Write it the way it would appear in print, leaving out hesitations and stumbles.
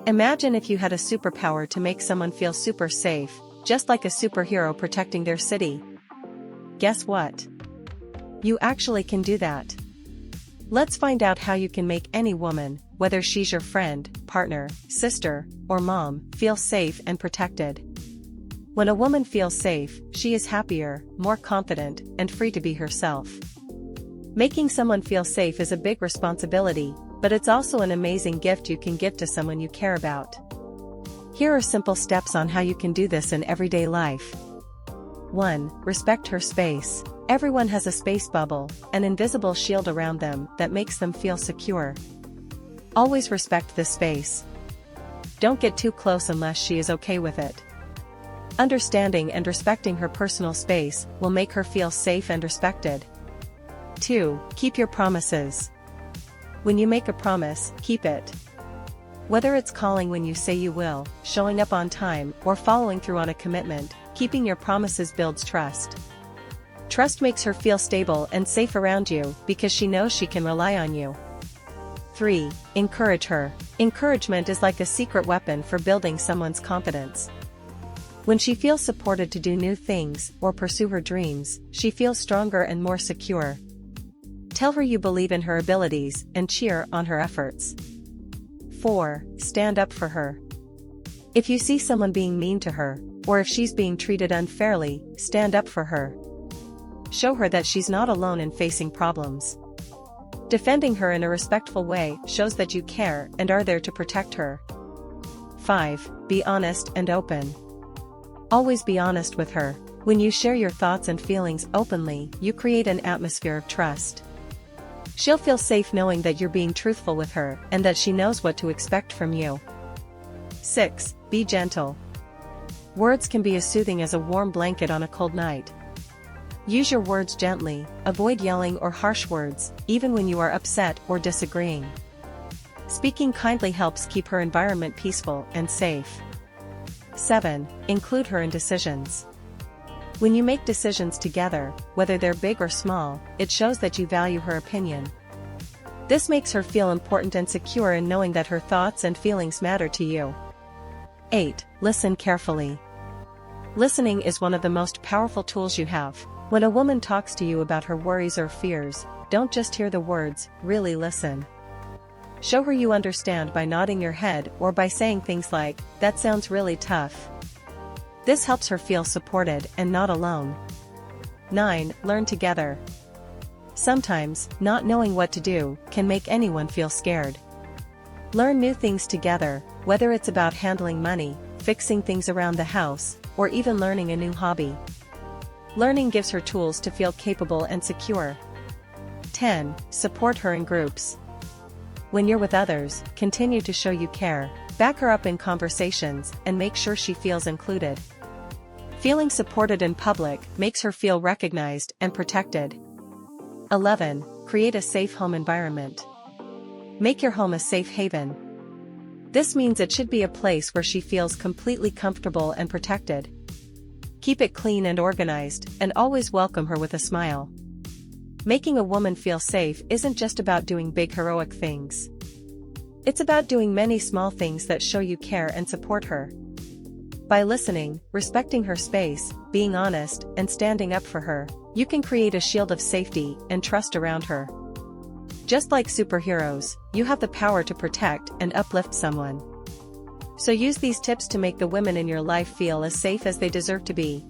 Imagine if you had a superpower to make someone feel super safe, just like a superhero protecting their city. Guess what? You actually can do that. Let's find out how you can make any woman, whether she's your friend, partner, sister, or mom, feel safe and protected. When a woman feels safe, she is happier, more confident, and free to be herself. Making someone feel safe is a big responsibility, but it's also an amazing gift you can give to someone you care about. Here are simple steps on how you can do this in everyday life. 1. Respect her space. Everyone has a space bubble, an invisible shield around them that makes them feel secure. Always respect this space. Don't get too close unless she is okay with it. Understanding and respecting her personal space will make her feel safe and respected. 2. Keep your promises. When you make a promise, keep it. Whether it's calling when you say you will, showing up on time, or following through on a commitment, keeping your promises builds trust. Trust makes her feel stable and safe around you because she knows she can rely on you. 3. Encourage her. Encouragement is like a secret weapon for building someone's confidence. When she feels supported to do new things or pursue her dreams, she feels stronger and more secure. Tell her you believe in her abilities and cheer on her efforts. 4. Stand up for her. If you see someone being mean to her, or if she's being treated unfairly, stand up for her. Show her that she's not alone in facing problems. Defending her in a respectful way shows that you care and are there to protect her. 5. Be honest and open. Always be honest with her. When you share your thoughts and feelings openly, you create an atmosphere of trust. She'll feel safe knowing that you're being truthful with her and that she knows what to expect from you. 6. Be gentle. Words can be as soothing as a warm blanket on a cold night. Use your words gently, avoid yelling or harsh words, even when you are upset or disagreeing. Speaking kindly helps keep her environment peaceful and safe. 7. Include her in decisions. When you make decisions together, whether they're big or small, it shows that you value her opinion. This makes her feel important and secure in knowing that her thoughts and feelings matter to you. 8. Listen carefully. Listening is one of the most powerful tools you have. When a woman talks to you about her worries or fears, don't just hear the words, really listen. Show her you understand by nodding your head or by saying things like, "That sounds really tough." This helps her feel supported and not alone. 9. Learn together. Sometimes, not knowing what to do can make anyone feel scared. Learn new things together, whether it's about handling money, fixing things around the house, or even learning a new hobby. Learning gives her tools to feel capable and secure. 10. Support her in groups. When you're with others, continue to show you care, back her up in conversations, and make sure she feels included. Feeling supported in public makes her feel recognized and protected. 11. Create a safe home environment. Make your home a safe haven. This means it should be a place where she feels completely comfortable and protected. Keep it clean and organized, and always welcome her with a smile. Making a woman feel safe isn't just about doing big heroic things. It's about doing many small things that show you care and support her. By listening, respecting her space, being honest, and standing up for her, you can create a shield of safety and trust around her. Just like superheroes, you have the power to protect and uplift someone. So use these tips to make the women in your life feel as safe as they deserve to be.